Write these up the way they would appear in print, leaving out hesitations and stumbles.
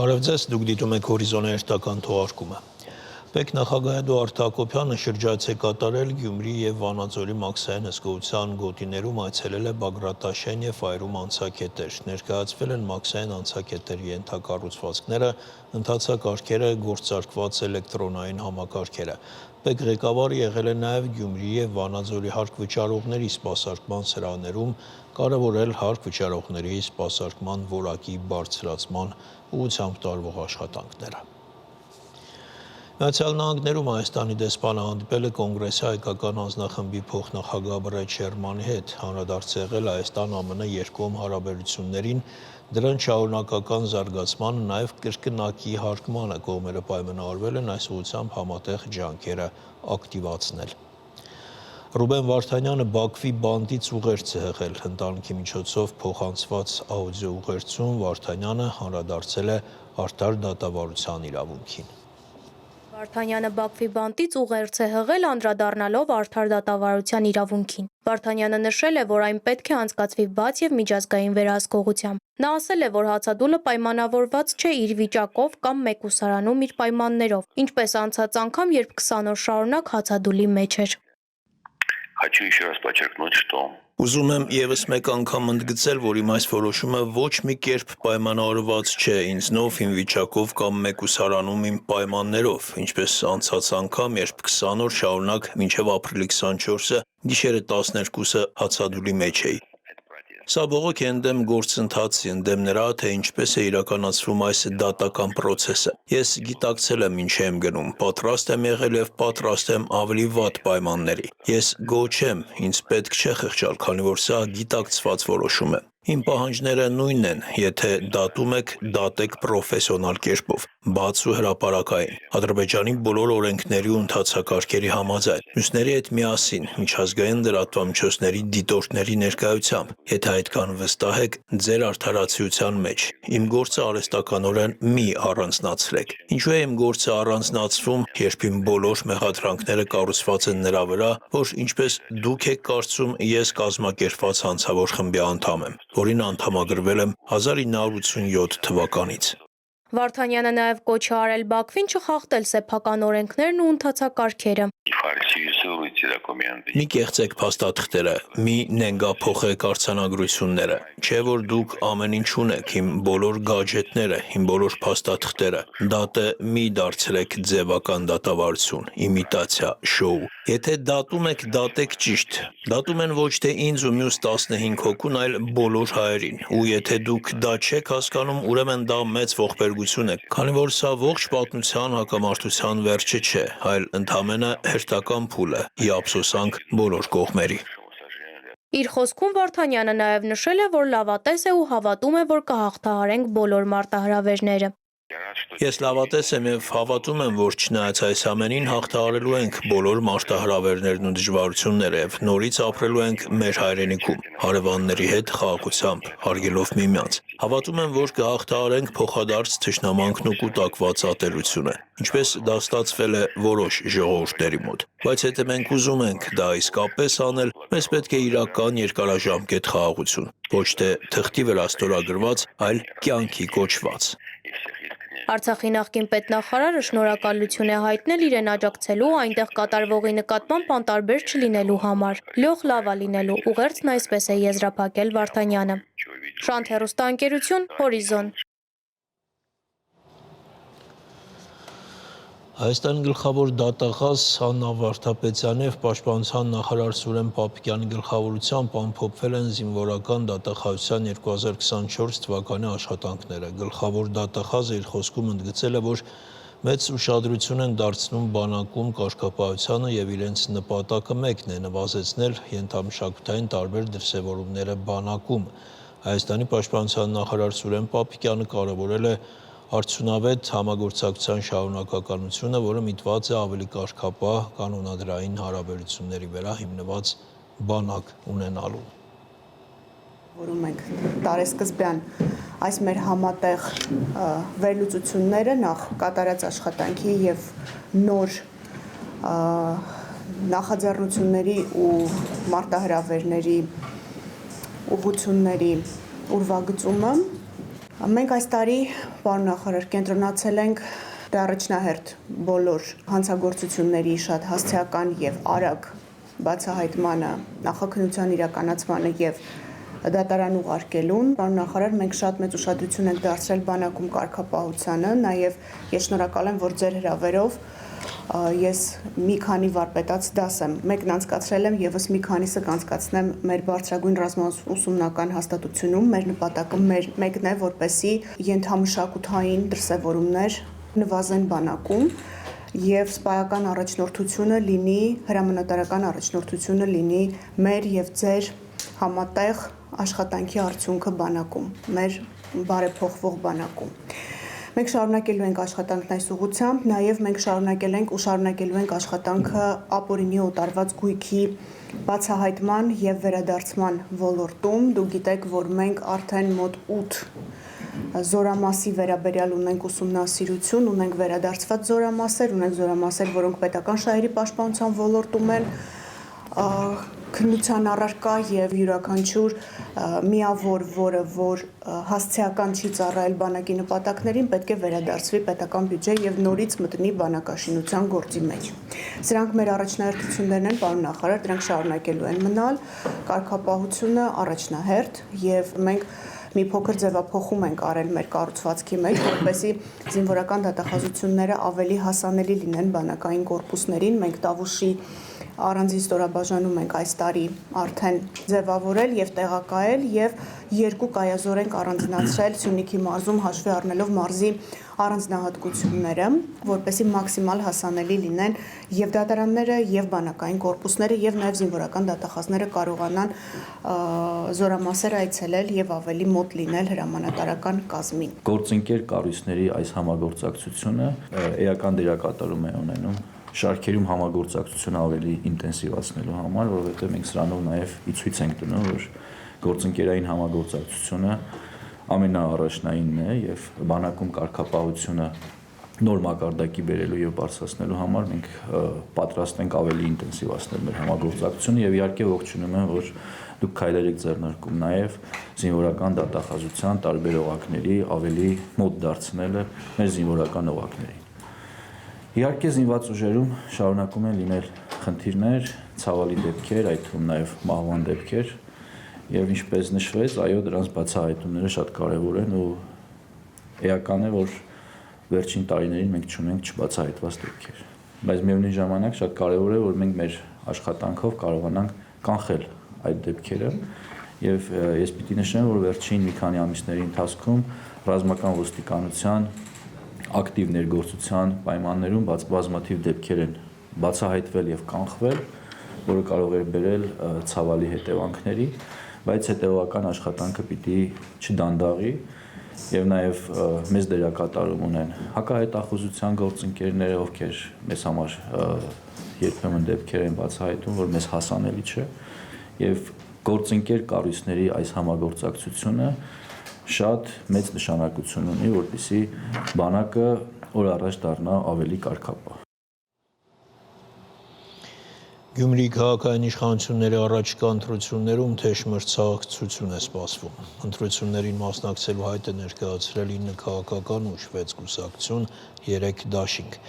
Բարև ձեզ, դուք դիտում եք հորիզոնի հերթական թողարկումը։ Պետ նախագահ Էդուարդ Հակոբյանը շրջայց է կատարել Գյումրի և Վանաձորի մաքսային հսկողության գոտիներում այցելել է Բագրատաշեն և Ֆայրում անցակետեր։ Ներկայացվել են մաքսային անցակետերի ենթակառուցվածքները, ընթացակարգերը, գործարկված էլեկտրոնային համակարգերը։ Պետ ղեկավարը եղել է նաև Գյումրի և Վանաձորի հարկ-վճարողների սպասարկման սրահներում, կարևորել հարկ-վճարողների սպասարկման որակի բարձրացման ուղղությամբ տարվող աշխատանքները։ Միացյալ Նահանգներում Հայաստանի դեսպանը հանդիպել է կոնգրեսի հայկական հանձնախմբի փոխնախագահ Բրետ Շերմանի հետ, անդրադարձ եղել Հայաստան-ԱՄՆ երկկողմ հարաբերություններին, դրանց շարունակական զարգացմանը, նաև կրկնակի հարգմանը կողմերը պայմանավորվել են այս ուղղությամբ համատեղ ջանքերը ակտիվացնել։ Ռուբեն Վարդանյանը Բաքվի բանտից ուղերձ է հղել, ընտանիքի միջոցով փոխանցված աուդիո ուղերձում Վարդանյանը անդրադարձել է արդար դատավարության իրավունքին։ Վարդանյանը Բաքվի բանտից ուղերձ է հղել, անդրադառնալով արդար դատավարության իրավունքին։ Վարդանյանը նշել է, որ այն պետք է անցկացվի բաց և միջազգային վերահսկողությամբ։ Նա ասել է, որ հացադուլը պայմանավորված չէ իր վիճակով կամ մեկուսարանում իր պայմաններով, ինչպես անցած անգամ, երբ 20 օր շարունակ հացադուլի մեջ էր։ Хочу еще раз подчеркнуть, что Ուզում եմ ևս մեկ անգամ ընդգծել, որ իմ այս որոշումը ոչ մի կերպ պայմանավորված չէ ինձնով, իմ վիճակով կամ մեկուսարանում իմ պայմաններով, ինչպես անցած անգամ, երբ 20 օր շարունակ մինչև ապրիլի 24-ը գիշերը 12-ը հացադուլի մեջ էի։ Սա բողոք է ընդդեմ գործընթացի, ընդդեմ նրա, թե ինչպես է իրականացվում այս դատական պրոցեսը։ Ես գիտակցել եմ ինչ եմ գնում, պատրաստ եմ եղել և պատրաստ եմ ավելի վատ պայմանների։ Ես գոհ չեմ, ինձ պետք չէ խղճալ, քանի որ սա գիտակցված որոշում է։ Իմ պահանջները նույնն են, եթե դատում եք, դատեք պրոֆեսիոնալ կերպով, բաց ու հրապարակային, Ադրբեջանի բոլոր օրենքների ու ընթացակարգերի համաձայն, մյուսների հետ միասին, միջազգային լրատվամիջոցների դիտորդների ներկայությամբ, եթե այդքան վստահ եք ձեր արդարացիության մեջ, իմ գործը արհեստականորեն մի առանձնացրեք։ Ինչու է իմ գործը առանձնացվում, երբ իմ բոլոր մեղադրանքները կառուցված են նրա վրա, որ ինչպես դուք եք կարծում, ես կազմակերպված հանցավոր խմբի անդամ եմ, որին անդամագրվել եմ 1987 թվականից։ Վարդանյանը նաև կոչ է արել Բաքվին չխախտել սեփական օրենքներն ու ընթացակարգերը։ Մի կեղծեք փաստաթղթերը, մի նենգափոխեք արձանագրությունները, չէ որ դուք ամեն ինչ ունեք, իմ բոլոր գաջետները, իմ բոլոր փաստաթղթերը, դատը մի դարձրեք ձևական դատավարություն, իմիտացիա, շոու։ Եթե դատում եք, դատեք ճիշտ, դատում են ոչ թե ինձ ու մյուս 15 հոգուն, այլ բոլոր հայերին, ու եթե դուք դա չեք հասկանում, ուրեմն դա մեծ ողբերգություն է, քանի որ սա ողջ պատմության հակամարտության վերջը չէ, այլ ընդամենը հերթական փուլը, ի ափսոսանք բոլոր կողմերի։ Իր խոսքում Վարդանյանը նաև նշել է, որ լավատես է ու հավատում է, որ կհաղթահարենք բոլոր մարտահրավերները։ Ես լավատես եմ և հավատում եմ, որ չնայած այս ամենին հաղթահարելու ենք բոլոր մարտահրավերներն ու դժվարությունները և նորից ապրելու ենք մեր հայրենիքում, հարևանների հետ խաղաղությամբ, հարգելով միմյանց։ Հավատում եմ, որ կհաղթահարենք փոխադարձ թշնամանքն ու կուտակված ատելությունը, ինչպես դա ստացվել է որոշ ժողովուրդների մոտ։ Բայց եթե մենք ուզում ենք դա իսկապես անել, մեզ պետք է իրական երկարաժամկետ խաղաղություն, ոչ թե թղթի վրա ստորագրված, այլ կյանքի կոչված։ Արցախի նախկին պետնախարարը շնորհակալություն է հայտնել իրեն աջակցելու ու այնտեղ կատարվողի նկատմամբ անտարբեր չլինելու համար։ Լյոխ լավա լինելու ուղերձն այսպես է եզրափակել Վարդանյանը։ Շանթ հեռուստաընկերություն, Հորիզոն։ Հայաստանի գլխավոր դատախազ Աննա Վարդապետյանի և Պաշտպանության նախարար Սուրեն Պապիկյանի գլխավորությամբ ամփոփվել են զինվորական դատախազության 2024 թվականի աշխատանքները։ Գլխավոր դատախազը իր խոսքում ընդգծել է, որ մեծ ուշադրություն են դարձնում բանակում կարգապահությանը և իրենց նպատակը մեկն է՝ նվազեցնել ենթամշակութային տարբեր դրսևորումները բանակում։ Հայաստանի պաշտպանության նախարար Սուրեն Պապիկյանը կարևորել է արդյունավետ համագործակցության շարունակականությունը, որը միտված է ավելի կարգապահ կանոնադրային հարաբերությունների վրա հիմնված բանակ ունենալու։ Որում ենք տարեսկզբյան այս մեր համատեղ վերլուծությունները նախ կատարած աշխատանքի և նոր նախաձեռնությունների ու մարտահրավերների ուղղությունների ուրվագծումը Մենք այս տարի, պարոն նախարար, կենտրոնացել ենք առաջնահերթ բոլոր հանցագործությունների շատ հասցեական եւ արագ բացահայտմանը, նախաքննության իրականացմանը եւ դատարան ուղարկելուն։ Պարոն նախարար, մենք շատ մեծ ուշադրություն ենք դարձրել բանակում կարգապահությանը, նաեւ ես շնորհակալ եմ, որ ձեր հրավերով ես մի քանի վարպետաց դաս եմ, մեկն անցկացրել եմ, եւս մի քանիսը կանցկացնեմ մեր բարձրագույն ռազմաուսումնական հաստատությունում։ Մեր նպատակը մեկն է, որպեսզի ենթամշակութային դրսևորումներ նվազեն բանակում եւ սպայական առաջնորդությունը լինի, հրամանատարական առաջնորդությունը լինի մեր եւ ձեր համատեղ աշխատանքի արդյունքը բանակում, մեր բարեփոխվող բանակում։ Մենք շարունակելու ենք աշխատանքն այս ուղղությամբ, նաև մենք շարունակելու ենք աշխատանքը ապօրինի օտարված գույքի բացահայտման եւ վերադարձման ոլորտում։ Դուք գիտեք, որ մենք արդեն մոտ 8 զորամասի վերաբերյալ ունենք ուսումնասիրություն, ունենք վերադարձված զորամասեր, որոնք պետական շահերի պաշտպանության ոլորտում են քննության առարկա եւ յուրաքանչյուր միավոր, որ հասցեական չի ծառայել բանակի նպատակներին, պետք է վերադարձվի պետական բյուջե եւ նորից մտնի բանակաշինության գործի մեջ։ Սրանք մեր առաջնահերթություններն են, պարոն նախարար, դրանք շարունակելու են մնալ, կարգապահությունը առաջնահերթ եւ մենք մի փոքր ձևափոխում ենք արել մեր կառուցվածքի մեջ, որպեսզի զինվորական դատախազությունները ավելի հասանելի լինեն բանակային կորպուսներին։ Մենք Տավուշի առանձին ստորաբաժանում ենք այս տարի արդեն ձևավորել եւ տեղակայել եւ 2 կայազոր ենք առանձնացրել Սյունիքի մարզում հաշվի առնելով մարզի առանձնահատկությունները, որպեսզի մաքսիմալ հասանելի լինեն եւ դատարանները եւ բանակային կորպուսները եւ նաեւ զինվորական դատախազները կարողանան զորամասեր այցելել եւ ավելի մոտ լինել հրամանատարական կազմին։ Գործընկեր կառույցների այս համագործակցությունը էական դերակատարում է ունենում շարքերում համագործակցությունը ավելի ինտենսիվացնելու համար, որովհետև մենք սրանով նաև ցույց ենք տնում, որ գործընկերային համագործակցությունը ամենաառաջնայինն է եւ բանակում կարգապահությունը նոր մակարդակի բերելու եւ բարձրացնելու համար մենք պատրաստ ենք ավելի ինտենսիվացնել մեր համագործակցությունը եւ իհարկե ողջունում եմ, որ դուք քայլեր եք ձեռնարկում նաև զինվորական դատախազության տարբեր օղակների ավելի մոտ դարձնելը մեր զինվորական օղակներին։ Իհարկե զինված ուժերում շարունակում են լինել խնդիրներ, ցավալի դեպքեր, այդ թվում նաև մահվան դեպքեր, եւ ինչպես նշվեց, այո, դրանց բացահայտումները շատ կարեւոր են ու էական է, որ վերջին տարիներին մենք չունենք չբացահայտված դեպքեր։ Բայց միևնույն ժամանակ շատ կարեւոր է, որ մենք մեր աշխատանքով կարողանանք կանխել այդ դեպքերը եւ ես պիտի նշեմ, որ վերջին մի քանի ամիսների ընթացքում ռազմական ոստիկանության ակտիվ ներգործության պայմաններում բազմաթիվ դեպքեր են բացահայտվել եւ կանխվել, որը կարող է բերել ցավալի հետևանքների, բայց հետեւական աշխատանքը պիտի չդանդաղի եւ նաեւ մեծ դերակատարում ունեն հակահետախուզության գործընկերները, ովքեր մեզ համար երբեմն դեպքեր են բացահայտում, որ մեզ հասանելի չէ եւ գործընկեր կառույցների այս համագործակցությունը շատ մեծ նշանակություն ունի, որպեսզի բանակը օր առաջ դառնա ավելի կարգապահ։ Գյումրի քաղաքային իշխանությունների առաջիկա ընտրություններում թեժ մրցակցություն է սպասվում։ Ընտրություններին մասնակցելու հայտ է ներկայացրել 9 քաղաքական ու 6 կուսակցություն, 3 դաշինք։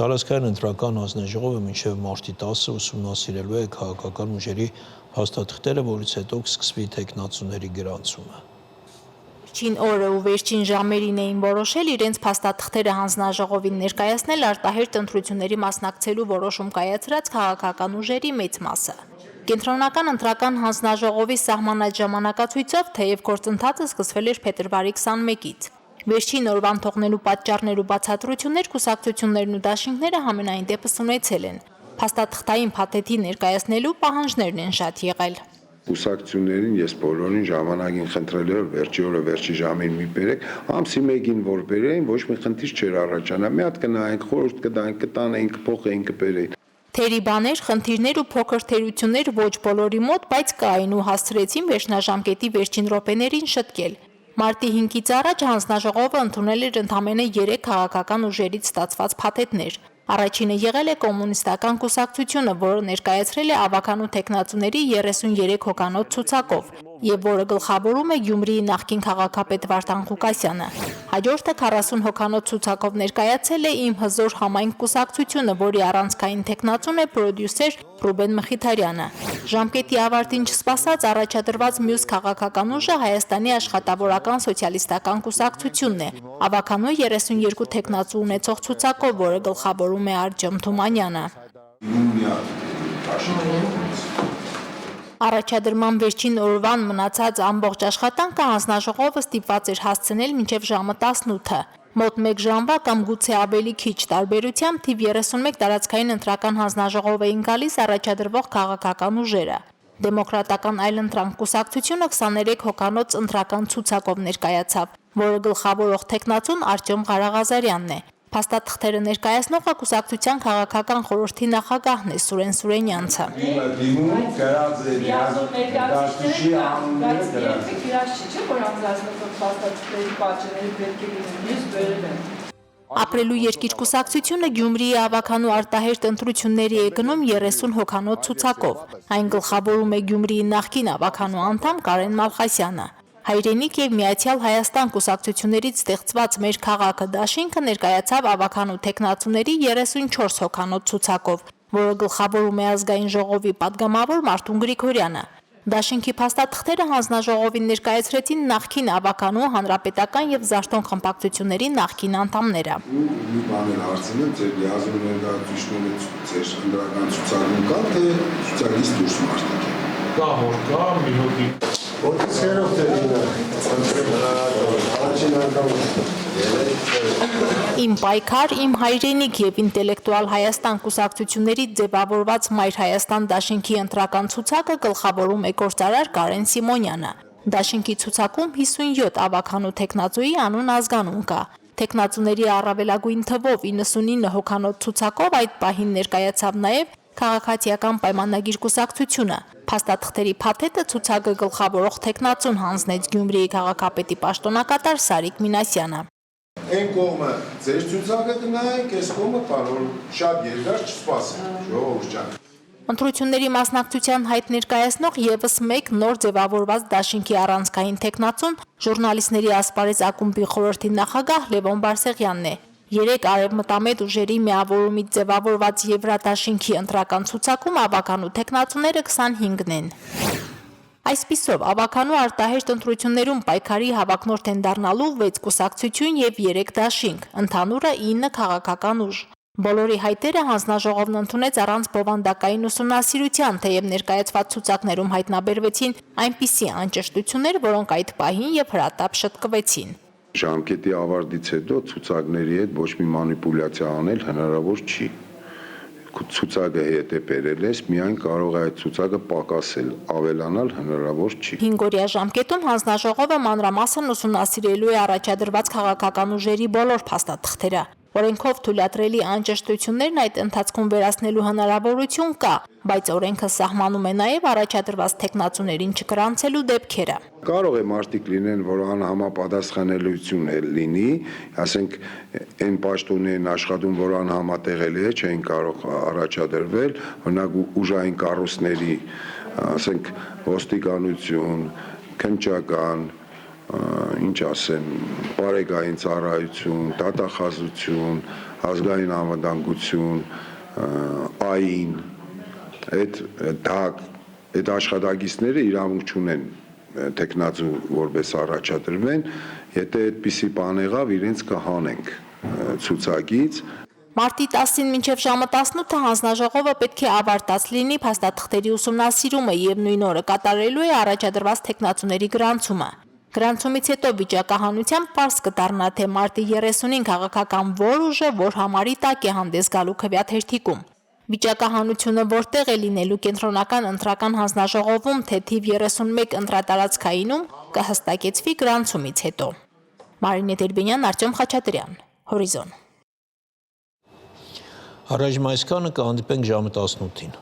Տարածքային ընտրական հանձնաժողովը մինչև մարտի 10-ը ուսումնասիրելու է քաղաքական ուժերի փաստաթղթերը, որից հետո կսկսվի թեկնածուների գրանցումը։ Վերջին օրը ու վերջին ժամերին էին որոշել իրենց փաստաթղթերը հանձնաժողովին ներկայացնել արտահերթ ընտրությունների մասնակցելու որոշում կայացրած քաղաքական ուժերի մեծ մասը։ Կենտրոնական ընտրական հանձնաժողովի սահմանած ժամանակացույցով թեև գործընթացը սկսվել էր փետրվարի 21-ից։ Վերջին օրվան թողնելու պատճառներ ու բացատրություններ կուսակցություններն ու դաշինքները համենայն դեպս ունեցել են։ Փաստաթղթային փաթեթի ներկայացնելու պահանջներն են շատ եղել։ Կուսակցություններին ես բոլորին ժամանակին խնդրել եմ վերջի օրը վերջի ժամին մի բերեք, ամսի 1-ին որ բերեին, ոչ մի խնդիր չէր առաջանա։ Մի հատ կնայենք, խորհուրդ կտանք, կտանենք, կփոխեին, կբերեին։ Թերի բաներ, խնդիրներ ու փոքր թերություններ ոչ բոլորի մոտ, բայց կային ու հասցրեցին վերջնաժամկետի վերջին րոպեներին շտկել։ Մարտի 5-ից առաջ հանձնաժողովը ընդունել էր ընդամենը 3 քաղաքական ուժերից ստացված փաթեթներ։ Առաջինը եղել է կոմունիստական կուսակցությունը, որը ներկայացրել է ավականու թեկնածուների 33 հոգանոց ցուցակով։ եւ որը գլխավորում է Գյումրիի նախկին քաղաքապետ Վարդան Ղուկասյանը։ Հաջորդը 40 հոգանոց ցուցակով ներկայացել է «Իմ հզոր համայնք» կուսակցությունը, որի առանցքային թեկնածուն է պրոդյուսեր Ռուբեն Մխիթարյանը։ Ժամկետի ավարտին չսպասած առաջադրված մյուս քաղաքական ուժը Հայաստանի աշխատավորական սոցիալիստական կուսակցությունն է, ավականու 32 թեկնածու ունեցող ցուցակով, որը գլխավորում է Արտյոմ Թումանյանը։ Առաջադրման վերջին օրվան մնացած ամբողջ աշխատանքը հանձնաժողովը ստիպված էր հասցնել մինչև ժամը 18-ը։ Մոտ 1 ժամվա կամ գուցե ավելի քիչ տարբերությամբ թիվ 31 տարածքային ընտրական հանձնաժողով էին գալիս առաջադրվող քաղաքական ուժերը։ Դեմոկրատական այլընտրանք կուսակցությունը 23 հոգանոց ընտրական ցուցակով ներկայացավ, որը գլխավորող թեկնածուն Արտյոմ Ղարաղազարյանն է։ Փաստաթղթերը ներկայացնողը կուսակցության քաղաքական խորհրդի նախագահն է Սուրեն Սուրենյանցը։ Ապրելու երկիր կուսակցությունը Գյումրիի ավականու արտահերտ ընտրությունների է գնում 30 հոգանոց ցուցակով։ Այն գլխավորում է Գյումրիի նախկին ավականու անդամ Կարեն Մալխասյանը։ Հայրենիք եւ Միացյալ Հայաստան կուսակցություններից ստեղծված մեր քաղաքը դաշինքը ներկայացավ ավականու թեկնածուների 34 հոգանոց ցուցակով, որը գլխավորում է ազգային ժողովի падգամավոր Մարտուն Գրիգորյանը։ Դաշինքի փաստաթղթերը հանձնաժողովին ներկայացրեցին նախկին ավականու, հանրապետական եւ Զարթոն խմբակցությունների նախկին անդամները։ Մի բան էլ հարցնել, ձեր լիազոր ներկայացուցիչները ձեր ընդրական ցուցակում կա, թե ցուցակից դուրս մարդիկ են։ Կա, որ կա, մի հոգի։ Որտեղով Իմ պայքար, իմ հայրենիք եւ ինտելեկտուալ Հայաստան կուսակցություններից ձևավորված Մայր Հայաստան դաշինքի ընտրական ցուցակը գլխավորում է գործարար Կարեն Սիմոնյանը։ Դաշինքի ցուցակում 57 ավականու թեկնածուի անուն ազգանուն կա։ Թեկնածուների առավելագույն թվով 99 հոգանոց ցուցակով այդ պահին ներկայացավ նաեւ Քաղաքացիական պայմանագիր կուսակցությունը։ Փաստաթղթերի փաթեթը ցուցակը գլխավորող թեկնածուն հանձնեց Գյումրիի քաղաքապետի պաշտոնակատար Սարիկ Մինասյանը։ Այն կողմը ձեր ցուցակը կնայեք, այս կողմը պարոն շատ երկար չսպասեք, ժողովուրդ ջան։ Ընտրությունների մասնակցության հայտ ներկայացնող եւս մեկ նոր ձևավորված դաշինքի առանցքային թեկնածուն ժուրնալիստների ասպարեզ ակումբի խորհրդի նախագահ Լևոն Բարսեղյանն է։ 3 արևմտամետ ուժերի միավորումից ձևավորված Եվրադաշինքի ընտրական ցուցակում ավականու թեկնածուները 25-ն են։ Այսպիսով, ավականու արտահերտ ընտրություններում պայքարի հավակնորդ են դառնալու 6 կուսակցություն եւ 3 դաշինք, ընդհանուրը 9 քաղաքական ուժ։ Բոլորի հայտերը հանձնաժողովն ընդունեց առանց բովանդակային ուսումնասիրության, թեև ներկայացված ցուցակներում հայտնաբերվեցին այնպիսի անճշտություններ, որոնք այդ պահին եւ հրատապ շտկվեցին։ Ժամկետի ավարտից հետո ցուցակների հետ ոչ մի մանիպուլյացիա անել հնարավոր չի։ Ցուցակը հետ է բերել ես, միայն կարող է այդ ցուցակը պակասել, ավելանալ հնարավոր չի։ 5-օրյա ժամկետում հանձնաժողովը մանրամասն ուսումնասիրելու է առաջադրված քաղաքական ուժերի բոլոր փաստաթղթերը։ Օրենքով թույլատրելի անճշտություններն այդ ընթացքում վերացնելու հնարավորություն կա, բայց օրենքը սահմանում է նաև առաջադրված թեկնածուներին չգրանցելու դեպքերը։ Կարող է մարդիկ լինեն, որ անհամապատասխանելիություն լինի, ասենք այն պաշտոնի են աշխատում, որ անհամատեղելի է, չեն կարող առաջադրվել, օրինակ ուժային կառույցների, ասենք ոստիկանություն, քննչական, ինչ ասեմ, բարեկային ծառայություն, դատախազություն, ազգային անվտանգություն, այն, այդ աշխատակիցները իրավունք չունեն տեխնացու որպես առաջադրվեն, եթե այդպիսի բան եղավ, իրենց կհանենք ցուցակից։ Մարտի 10-ին մինչև ժամը 18-ը հանձնաժողովը պետք է ավարտած լինի փաստաթղթերի ուսումնասիրումը եւ նույն օրը կատարելու է առաջադրված տեխնացուների գրանցումը։ Գրանցումից հետո վիճակահանությամբ պարզ կդառնա, թե մարտի 30-ին քաղաքական որ ուժը որ համարի տակ է հանդես գալու քվեաթերթիկում։ Վիճակահանությունը որտեղ է լինելու կենտրոնական ընտրական հանձնաժողովում, թե թիվ 31 ընտրատարածքայինում կհստակեցվի գրանցումից հետո։ Մարինե Տերբենյան, Արտյոմ Խաչատրյան, Հորիզոն։ Առայժմ այսքանը, կհանդիպենք ժամը 18-ին։